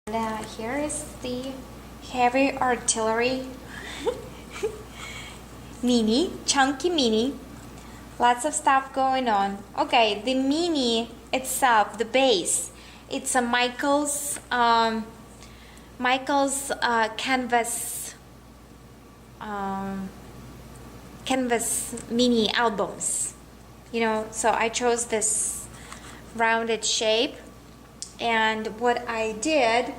Here is the heavy artillery mini, chunky mini. Lots of stuff going on. Okay, the mini itself, the base, it's a Michael's canvas mini albums. You know, so I chose this rounded shape, and what I did,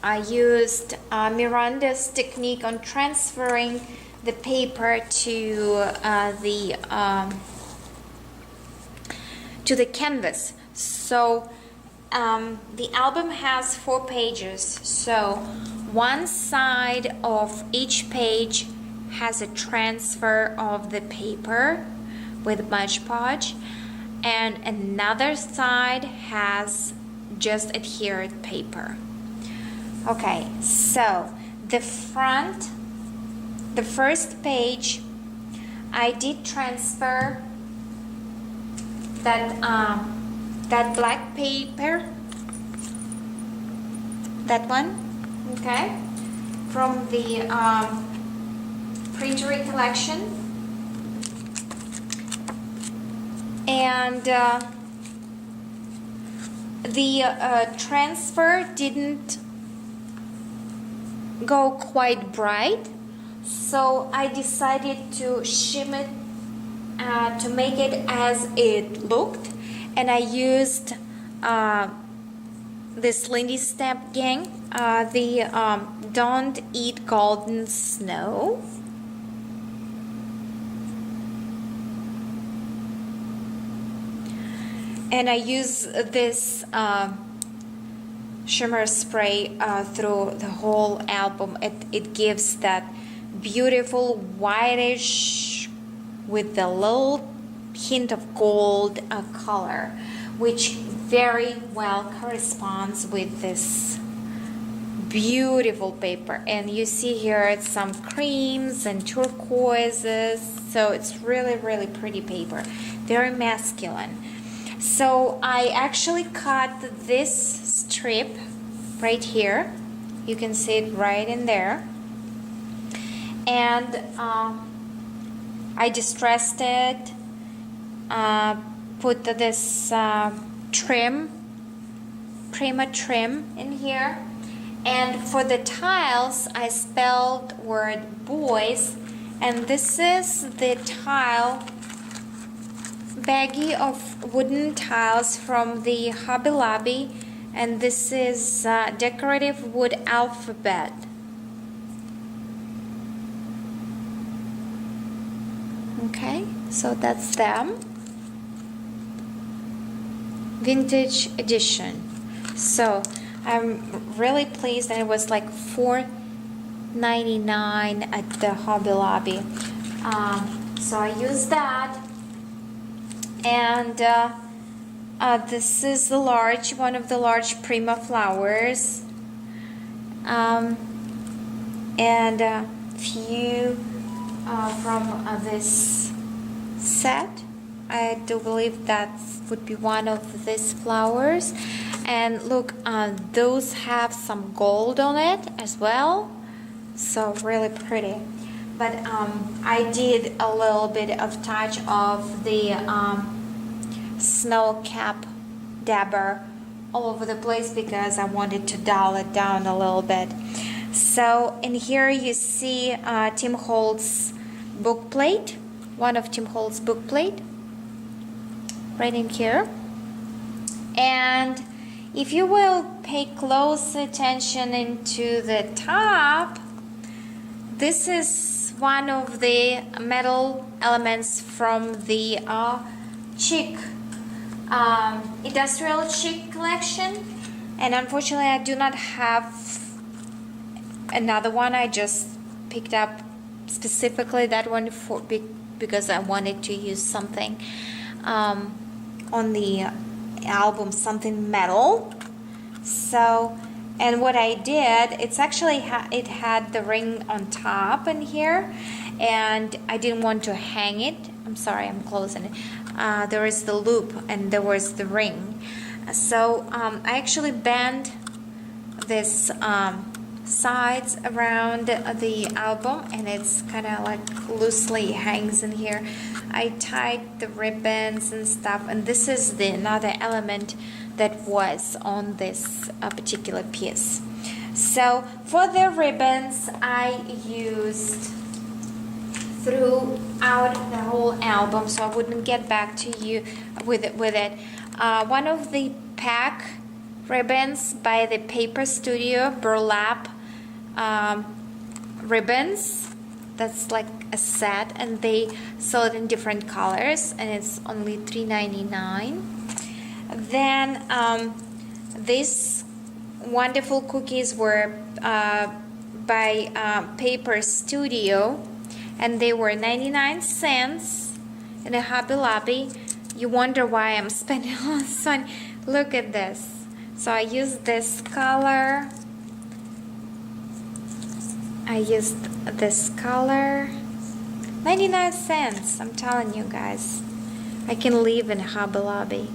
I used Miranda's technique on transferring the paper to the canvas. So the album has 4 pages, so one side of each page has a transfer of the paper with Mod Podge, and another side has just adhered paper. Okay, so the first page, I did transfer that black paper, that one, okay, from the Printery collection, and the transfer didn't go quite bright, so I decided to shim it to make it as it looked, and I used this Lindy Stamp Gang, the Don't Eat Golden Snow. And I use this shimmer spray through the whole album. It gives that beautiful whitish with a little hint of gold color, which very well corresponds with this beautiful paper. And you see here some creams and turquoises, so it's really pretty paper, very masculine. So I actually cut this strip right here. You can see it right in there. And I distressed it, put this trim, Prima trim in here. And for the tiles, I spelled word boys. And this is the tile baggie of wooden tiles from the Hobby Lobby, and this is decorative wood alphabet. Okay, so that's them. Vintage edition. So I'm really pleased, and it was like $4.99 at the Hobby Lobby. So I used that. And this is the large, one of the large Prima flowers, and a few from this set. I do believe that would be one of these flowers. And look, those have some gold on it as well, so really pretty. But I did a little bit of touch of the snow cap dabber all over the place because I wanted to dial it down a little bit. So in here you see Tim Holtz book plate, one of Tim Holtz book plate right in here. And if you will pay close attention into the top, this is one of the metal elements from the Chic Industrial Chic collection, and unfortunately I do not have another one. I just picked up specifically that one because I wanted to use something on the album, something metal. So, and what I did, it's actually it had the ring on top in here, and I didn't want to hang it. I'm sorry, I'm closing it. There is the loop and there was the ring. So I actually bent this sides around the album, and it's kind of like loosely hangs in here. I tied the ribbons and stuff, and this is the another element that was on this particular piece. So for the ribbons, I used throughout the whole album, so I wouldn't get back to you with it. One of the pack ribbons by the Paper Studio burlap ribbons. That's like a set, and they sell it in different colors, and it's only $3.99. Then these wonderful cookies were by Paper Studio, and they were 99 cents in a Hobby Lobby. You wonder why I'm spending all this money. Look at this. So I used this color. I used this color. 99 cents. I'm telling you guys. I can live in Hobby Lobby.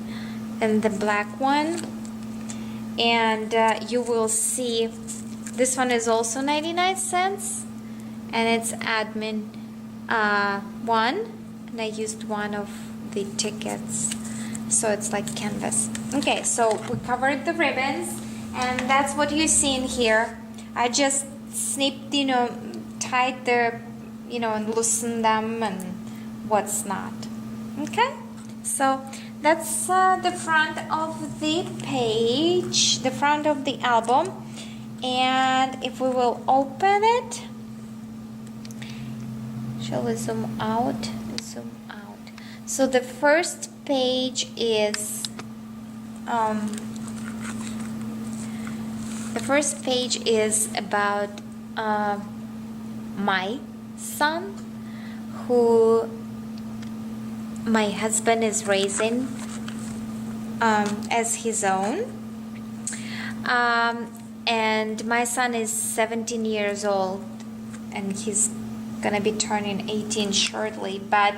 And the black one. And you will see this one is also 99 cents. And it's admin 1. And I used one of the tickets. So it's like canvas. Okay, so we covered the ribbons, and that's what you see in here. I just snipped, tied the, and loosened them and what's not. Okay, so that's the front of the page, the front of the album. And if we will open it, shall we zoom out? Zoom out. So the first page is about my son, who my husband is raising as his own, and my son is 17 years old, and he's gonna be turning 18 shortly. But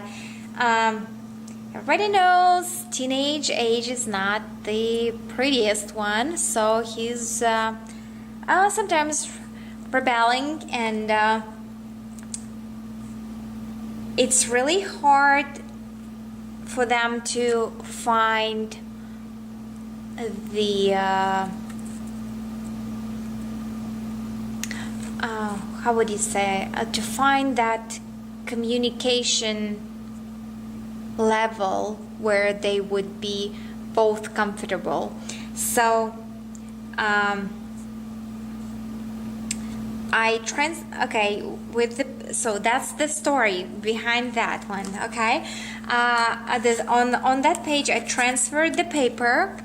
everybody knows teenage age is not the prettiest one, so he's sometimes rebelling, and it's really hard for them to find the how would you say, to find that communication level where they would be both comfortable. So so that's the story behind that one. Okay, on that page I transferred the paper,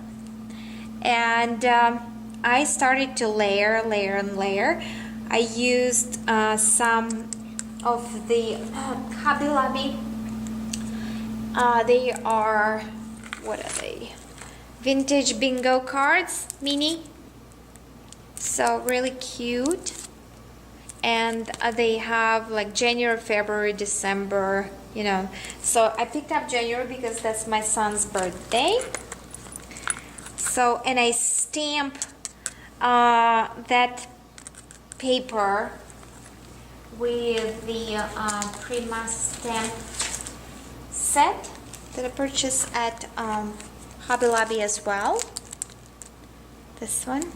and I started to layer and layer. I used some of the Hobby Lobby. They are, what are they? Vintage bingo cards, mini. So really cute. And they have like January, February, December, So I picked up January because that's my son's birthday. So, and I stamp that paper with the Prima stamp set that I purchased at Hobby Lobby as well. This one.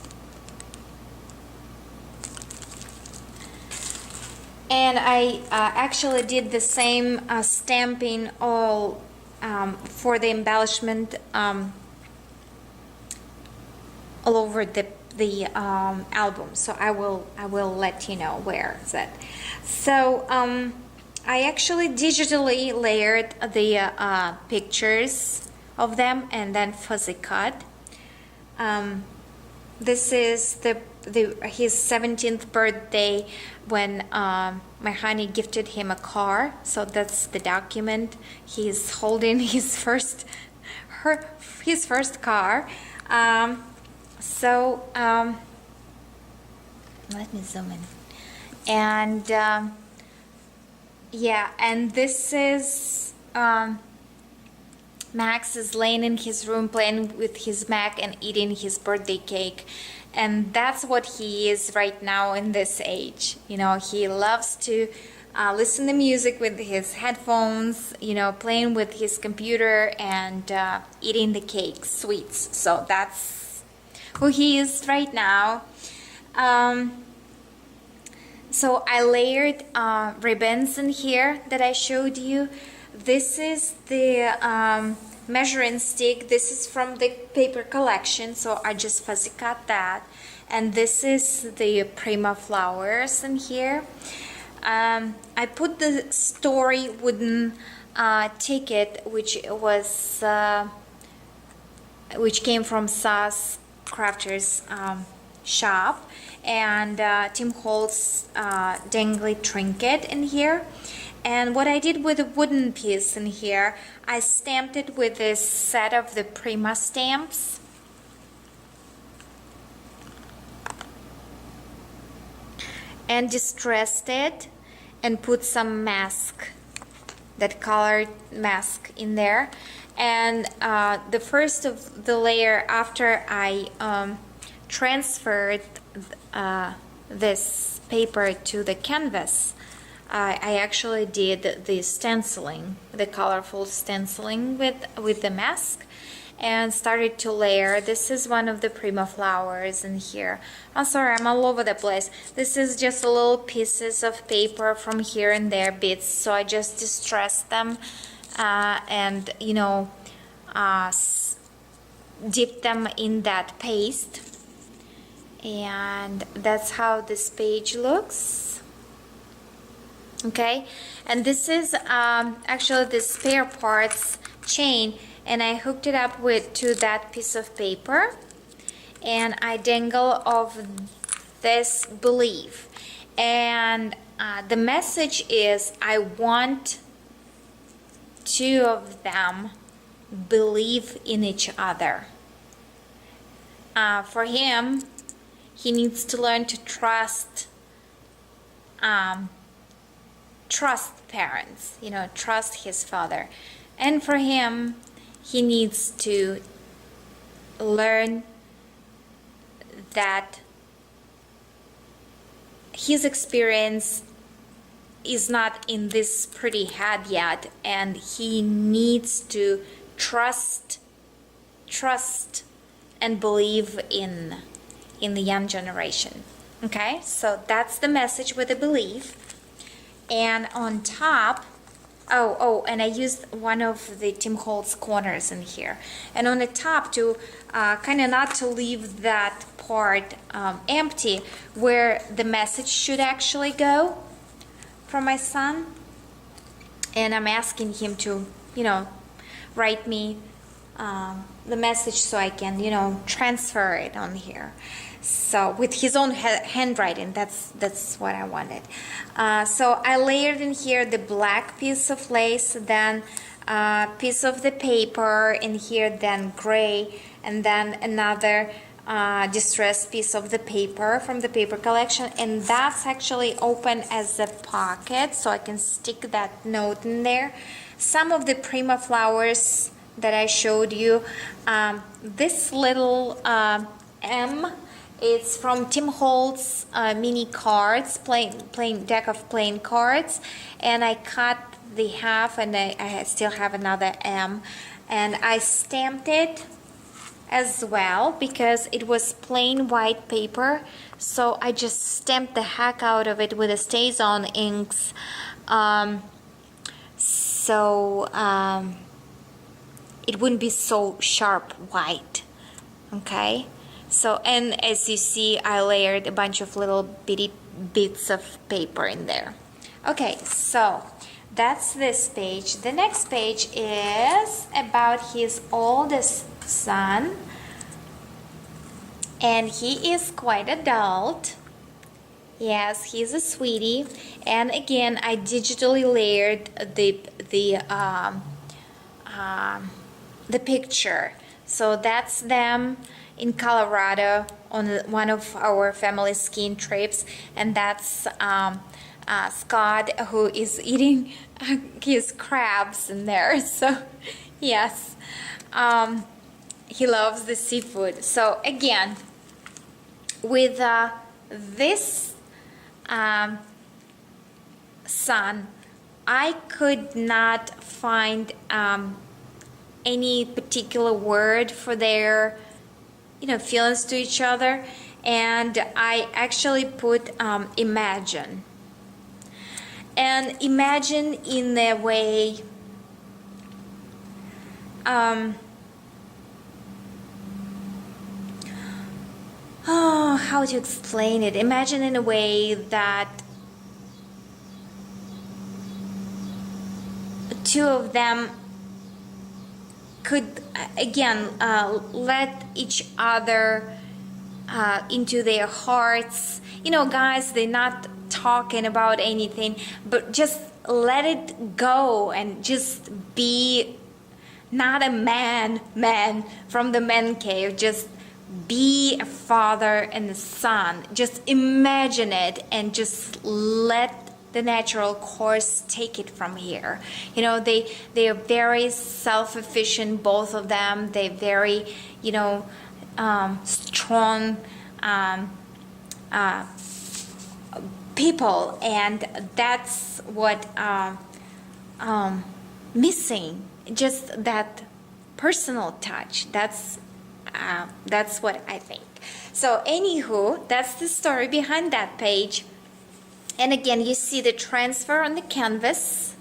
And I actually did the same stamping all for the embellishment all over the album. So I will let you know where it's at. So I actually digitally layered the pictures of them and then fuzzy cut. This is his 17th birthday when my honey gifted him a car. So that's the document. He's holding his first car. Let me zoom in. And yeah, and this is Max is laying in his room playing with his Mac and eating his birthday cake. And that's what he is right now in this age. You know, he loves to listen to music with his headphones, you know, playing with his computer and eating the cakes, sweets. So that's who he is right now. So I layered ribbons in here that I showed you. This is the measuring stick. This is from the paper collection, so I just fussy cut that. And this is the Prima flowers in here. I put the story wooden ticket, which came from Sass Crafter's shop, and Tim Holtz dangly trinket in here. And what I did with the wooden piece in here, I stamped it with this set of the Prima stamps. And distressed it and put some mask, that colored mask in there. And the first of the layer, after I transferred this paper to the canvas, I actually did the stenciling, the colorful stenciling with the mask, and started to layer. This is one of the Prima flowers in here. I'm sorry, I'm all over the place. This is just little pieces of paper from here and there, bits, so I just distressed them and, you know, dipped them in that paste. And that's how this page looks. Okay, and this is actually the spare parts chain, and I hooked it up to that piece of paper, and I dangle off this believe, and the message is, I want two of them believe in each other. For him, he needs to learn to trust parents, you know, trust his father. And for him, he needs to learn that his experience is not in this pretty head yet, and he needs to trust and believe in the young generation. Okay, so that's the message with the belief. And on top, and I used one of the Tim Holtz corners in here. And on the top, to kind of not to leave that part empty, where the message should actually go from my son. And I'm asking him to, you know, write me the message so I can, you know, transfer it on here. So with his own handwriting, that's what I wanted. So I layered in here the black piece of lace, then piece of the paper in here, then gray, and then another distressed piece of the paper from the paper collection, and that's actually open as a pocket, so I can stick that note in there. Some of the Prima flowers that I showed you, this little M, it's from Tim Holtz mini cards, plain deck of plain cards, and I cut the half, and I still have another M, and I stamped it as well because it was plain white paper, so I just stamped the heck out of it with the StazOn inks, it wouldn't be so sharp white. Okay, so, and as you see, I layered a bunch of little bitty bits of paper in there. Okay, so that's this page. The next page is about his oldest son, and he is quite adult. Yes, he's a sweetie. And again, I digitally layered the picture. So that's them in Colorado on one of our family skiing trips, and that's Scott, who is eating his crabs in there. So yes, he loves the seafood. So again, with this sun, I could not find any particular word for their feelings to each other, and I actually put imagine. And imagine in a way, how to explain it? Imagine in a way that two of them could again let each other into their hearts. Guys, they're not talking about anything, but just let it go and just be not a man from the man cave. Just be a father and a son. Just imagine it and just let the natural course take it from here. They are very self-efficient, both of them. They're very strong people, and that's what missing, just that personal touch. That's what I think. So anywho, that's the story behind that page. And again, you see the transfer on the canvas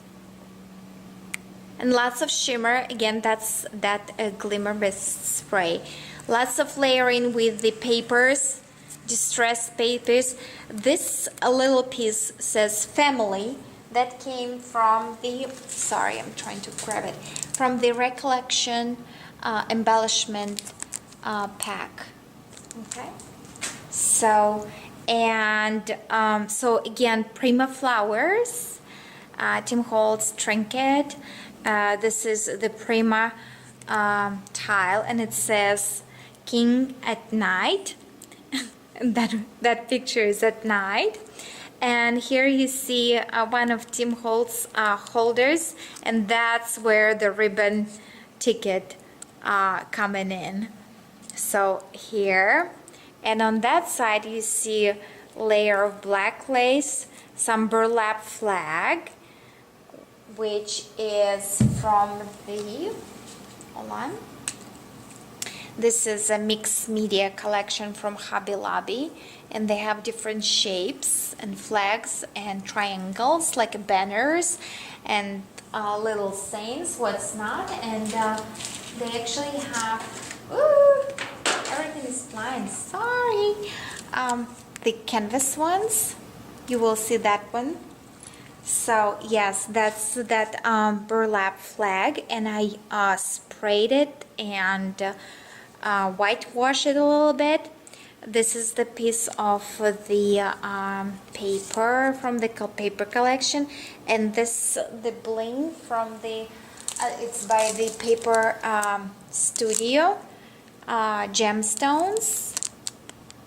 and lots of shimmer. Again, that's that glimmer mist spray. Lots of layering with the papers, distressed papers. This little piece says family. That came from the, sorry, I'm trying to grab it, from the recollection embellishment pack. Okay, so so again, Prima flowers, Tim Holtz trinket. This is the Prima tile, and it says King at night. that picture is at night. And here you see one of Tim Holtz holders, and that's where the ribbon ticket coming in. So here, and on that side you see a layer of black lace, some burlap flag, which is from the, hold on, this is a mixed media collection from Hobby Lobby, and they have different shapes and flags and triangles like banners and little sayings, what's not, and they actually have, ooh, everything is flying, sorry, the canvas ones, you will see that one. So yes, that's that burlap flag, and I sprayed it and whitewash it a little bit. This is the piece of the paper from the paper collection, and this the bling from the it's by the paper studio, gemstones,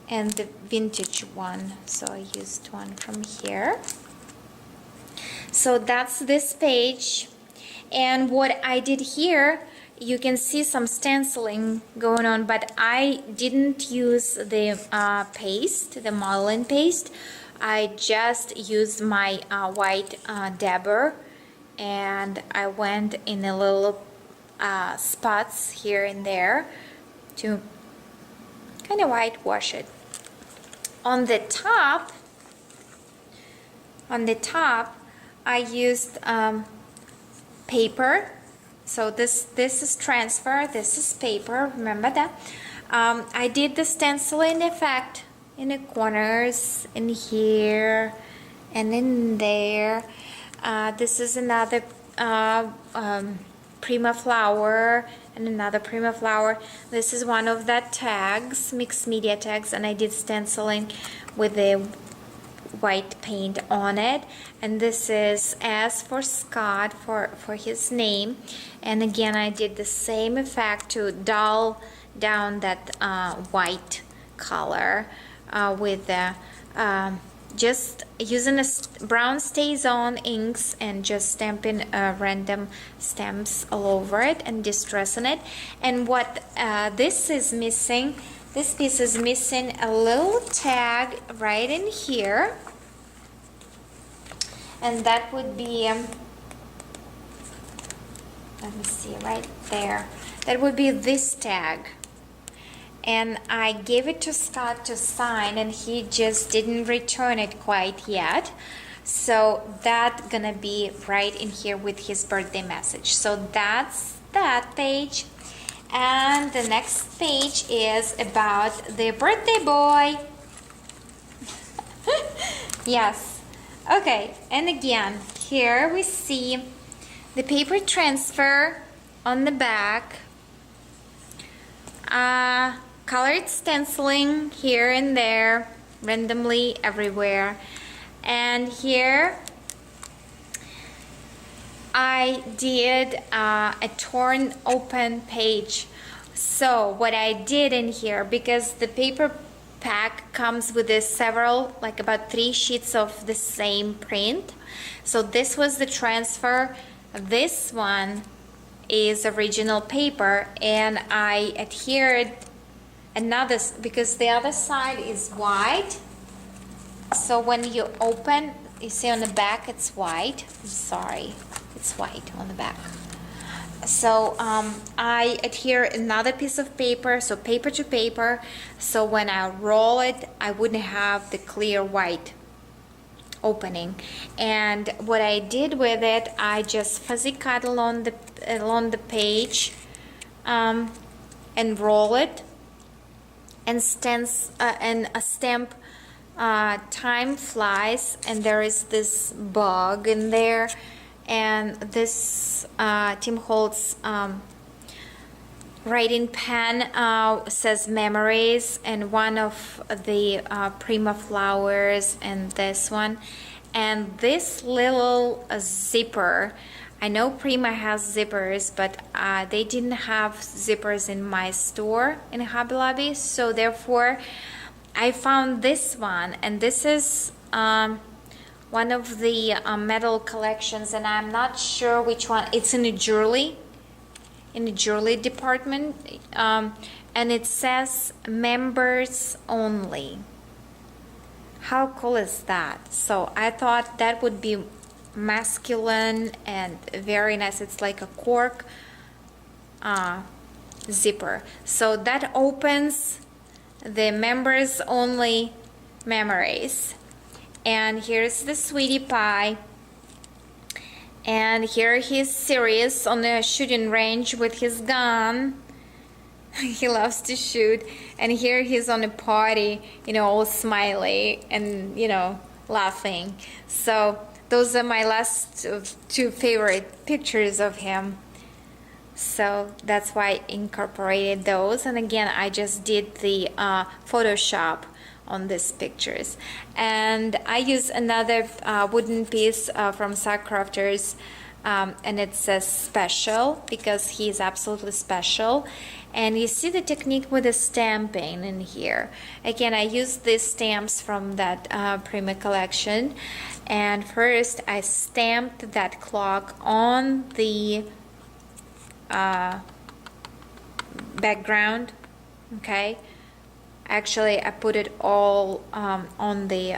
and the vintage one, so I used one from here. So that's this page, and what I did here, you can see some stenciling going on, but I didn't use the paste, the modeling paste. I just used my white dabber, and I went in a little spots here and there to kind of whitewash it. On the top, I used paper. So this is transfer, this is paper, remember that. I did the stenciling effect in the corners, in here and in there. This is another Prima flower and another Prima flower. This is one of the tags, mixed media tags, and I did stenciling with the white paint on it. And this is S for Scott, for his name. And again, I did the same effect to dull down that white color with the just using a brown StazOn inks and just stamping random stamps all over it and distressing it. And what this is missing, This piece is missing a little tag right in here, and that would be let me see, right there, that would be this tag. And I gave it to Scott to sign, and he just didn't return it quite yet. So that's gonna be right in here with his birthday message. So that's that page. And the next page is about the birthday boy. Yes. Okay, and again, here we see the paper transfer on the back. Colored stenciling here and there, randomly everywhere. And here I did a torn open page. So what I did in here, because the paper pack comes with this several, like about 3 sheets of the same print. So this was the transfer. This one is original paper, and I adhered another, because the other side is white. So when you open, you see on the back it's white. I'm sorry, it's white on the back. So I adhere another piece of paper, so paper to paper, so when I roll it I wouldn't have the clear white opening. And what I did with it, I just fuzzy cut along the page and roll it and stamp time flies, and there is this bug in there, and this Tim Holtz writing pen says memories, and one of the Prima flowers, and this one, and this little zipper. I know Prima has zippers, but they didn't have zippers in my store in Hobby Lobby, so therefore I found this one, and this is one of the metal collections, and I'm not sure which one. It's in the jewelry department, and it says members only. How cool is that? So I thought that would be masculine and very nice. It's like a cork zipper, so that opens the members only memories. And here's the sweetie pie, and here he's serious on the shooting range with his gun. He loves to shoot. And here he's on a party, all smiley and laughing. So those are my last 2 favorite pictures of him. So that's why I incorporated those. And again, I just did the Photoshop on these pictures. And I use another wooden piece from Sock Crafters, and it says special because he's absolutely special. And you see the technique with the stamping in here. Again, I used these stamps from that Prima collection. And first I stamped that clock on the background. Okay, actually I put it all on the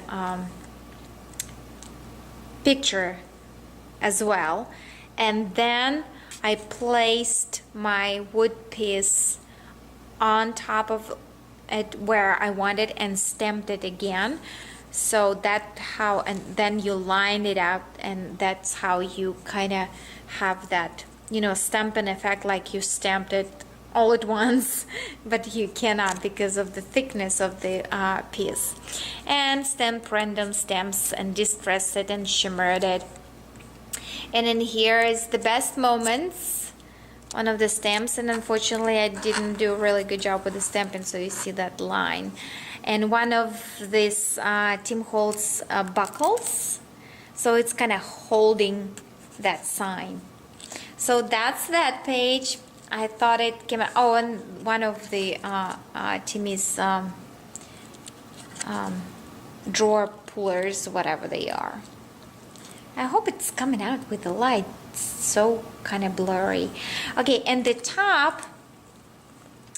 picture as well, and then I placed my wood piece on top of it where I wanted and stamped it again. So that's how, and then you line it up, and that's how you kind of have that stamping effect, like you stamped it all at once, but you cannot because of the thickness of the piece. And stamp random stamps and distressed it and shimmered it. And in here is the best moments, one of the stamps, and unfortunately I didn't do a really good job with the stamping, so you see that line. And one of these Tim Holtz buckles, so it's kind of holding that sign. So that's that page. I thought it came out. Oh, and one of the Timmy's drawer pullers, whatever they are. I hope it's coming out with the light. It's so kind of blurry. Okay, and the top,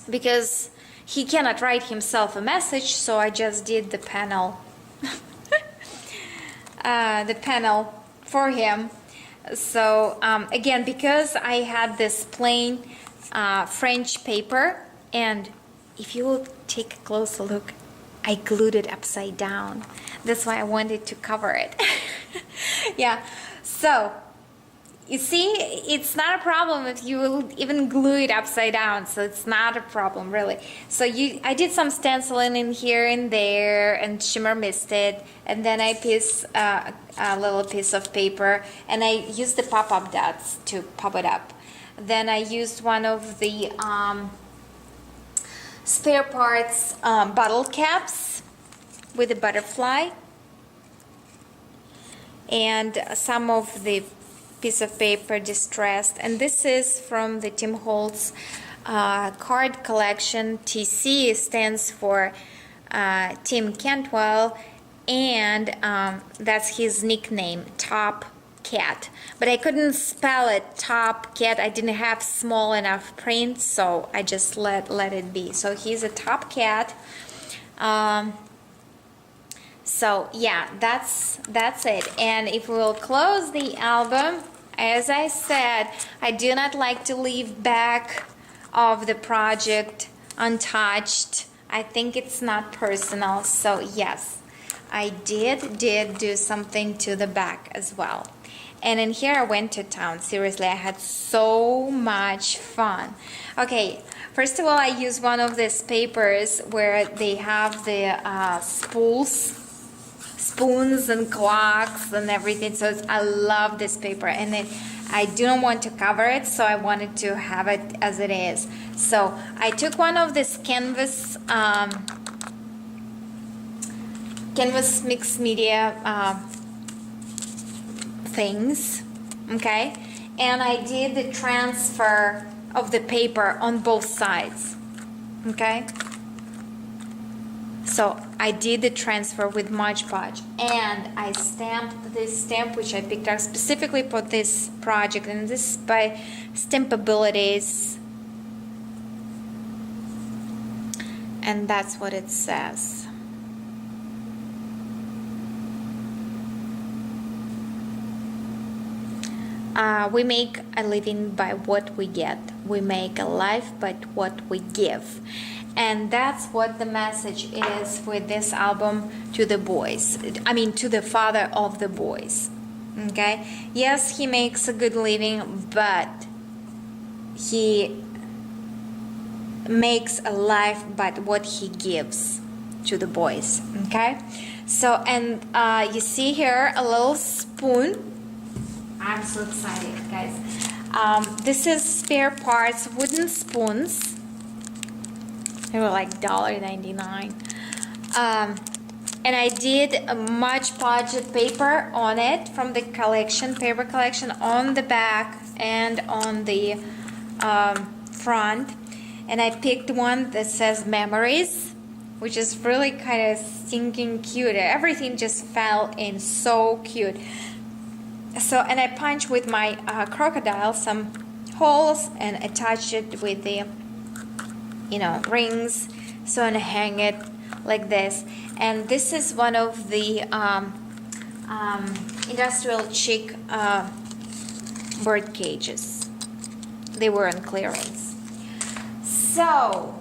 because he cannot write himself a message, so I just did the panel for him. So again, because I had this plain French paper, and if you will take a closer look, I glued it upside down. That's why I wanted to cover it. Yeah, so you see, it's not a problem if you will even glue it upside down, so it's not a problem really. So I did some stenciling in here and there and shimmer misted, and then I pieced a little piece of paper, and I used the pop-up dots to pop it up. Then I used one of the spare parts bottle caps with a butterfly, and some of the piece of paper distressed, and this is from the Tim Holtz card collection. TC stands for Tim Cantwell, and that's his nickname, Top Cat, but I couldn't spell it Top Cat. I didn't have small enough print, so I just let it be. So he's a Top Cat. So yeah, that's it. And if we'll close the album, as I said, I do not like to leave back of the project untouched. I think it's not personal. So yes, I did do something to the back as well. And in here I went to town. Seriously, I had so much fun. Okay, first of all, I used one of these papers where they have the spoons and clocks and everything. So I love this paper, and I do not want to cover it, so I wanted to have it as it is. So I took one of this canvas mixed media things, okay, and I did the transfer of the paper on both sides, okay. So I did the transfer with Mod Podge, and I stamped this stamp, which I picked out specifically for this project, and this is by Stampabilities, and that's what it says. We make a living by what we get. We make a life by what we give. And that's what the message is with this album to the boys. I mean, to the father of the boys. Okay? Yes, he makes a good living, but he makes a life by what he gives to the boys. Okay? So, and you see here a little spoon. I'm so excited, guys. This is spare parts wooden spoons. They were like $1.99. And I did a Mod Podge paper on it from the collection, paper collection, on the back and on the front. And I picked one that says Memories, which is really kind of stinking cute. Everything just fell in so cute. So, and I punched with my crocodile some holes and attached it with the, rings. So, and I hang it like this. And this is one of the industrial chic bird cages. They were on clearance. So,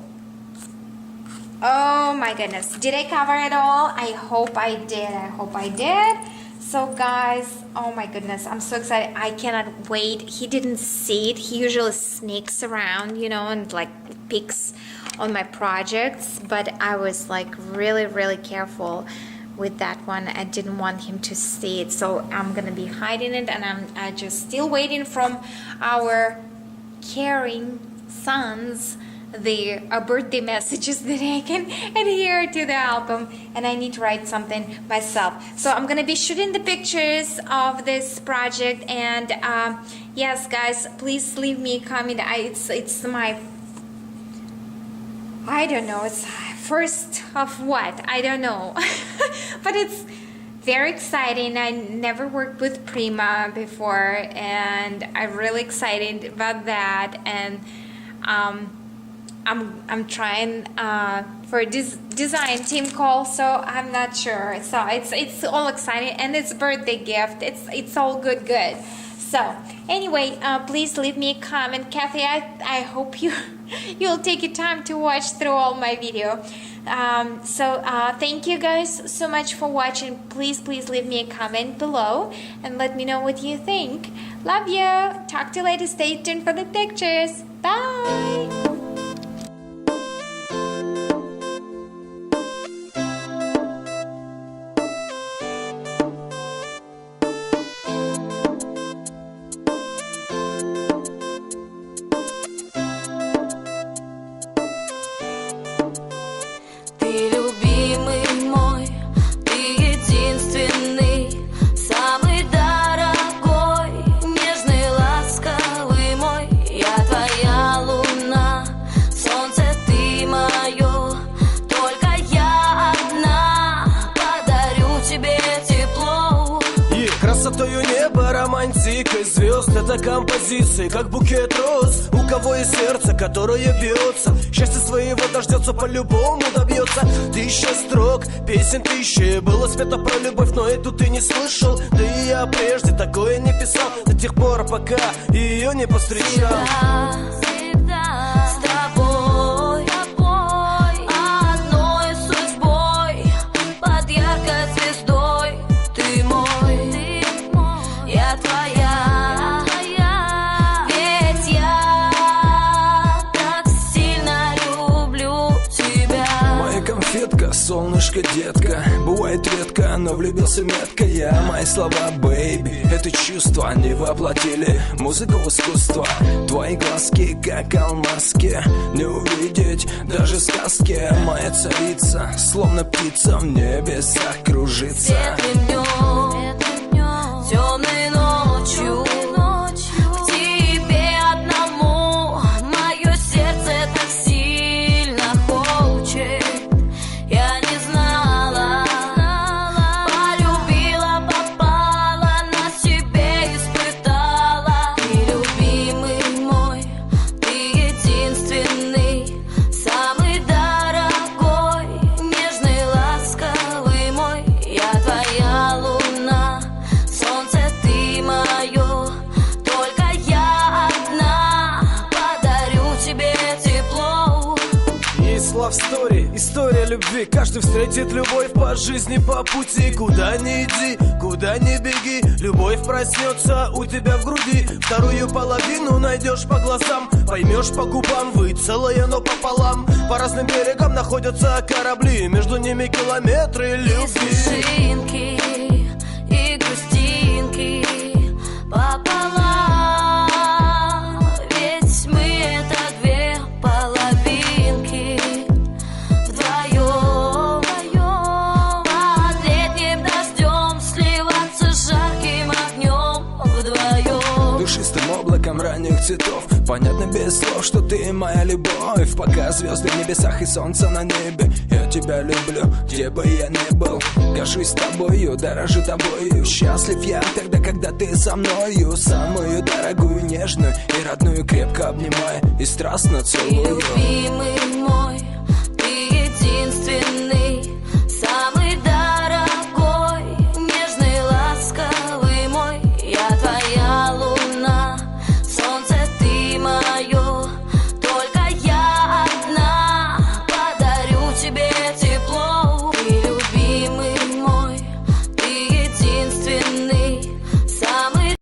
oh my goodness, did I cover it all? I hope I did. So guys, oh my goodness, I'm so excited. I cannot wait. He didn't see it. He usually sneaks around, and like peeks on my projects, but I was like really careful with that one. I didn't want him to see it, so I'm gonna be hiding it, and I'm just still waiting from our caring sons the birthday messages that I can adhere to the album, and I need to write something myself. So I'm gonna be shooting the pictures of this project, and yes guys, please leave me a comment. It's my, I don't know, it's first of what, I don't know. But it's very exciting. I never worked with Prima before, and I'm really excited about that. And I'm trying for this design team call, so I'm not sure. So it's all exciting, and it's birthday gift. It's all good. So anyway, please leave me a comment, Kathy. I hope you'll take your time to watch through all my video. Thank you guys so much for watching. Please leave me a comment below and let me know what you think. Love you. Talk to you later. Stay tuned for the pictures. Bye. Красотою неба, романтикой звезд. Это композиции, как букет роз. У кого есть сердце, которое бьется, счастья своего дождется, по-любому добьется. Тысяча строк, песен тысячи, было спето про любовь, но эту ты не слышал. Да и я прежде такое не писал, до тех пор, пока ее не повстречал. Всегда с тобой, одной судьбой, под яркой звездой. Ты мой, я твоя, ведь я так сильно люблю тебя. Моя конфетка, солнышко, детка, бывает редко, но влюбился метко я. Мои слова, бэйби, это чувства не воплотили музыку в искусство. Твои глазки, как алмазки, не увидеть даже сказки. Моя царица, словно птица, в небесах кружится. Светлым днем, темной ночью, к тебе одному мое сердце так сильно хочет. Я не знала, полюбила, попала, на себе испытала. Ты любимый мой, ты единственный, самый дорогой, нежный, ласковый мой. Я твоя луна, солнце ты мое, только я одна подарю тебе тепло. Есть love story, история любви. Каждый встретит любовь по жизни, по пути. Куда ни иди, куда ни беги, любовь проснется у тебя в груди. Вторую половину найдешь по глазам, поймешь по губам. Вы целое, но пополам. По разным берегам находятся корабли, между ними километры любви. Снежинки и грустинки пополам, ведь мы это две половинки. Вдвоем под летним дождем сливаться жарким огнем. Вдвоем Душистым облаком ранних цветов, понятно без слов, что ты моя любовь. Пока звезды в небесах и солнце на небе, я тебя люблю, где бы я ни был. Горжусь тобою, дорожу тобою. Счастлив я тогда, когда ты со мною. Самую дорогую, нежную и родную крепко обнимаю и страстно целую. любимый мой,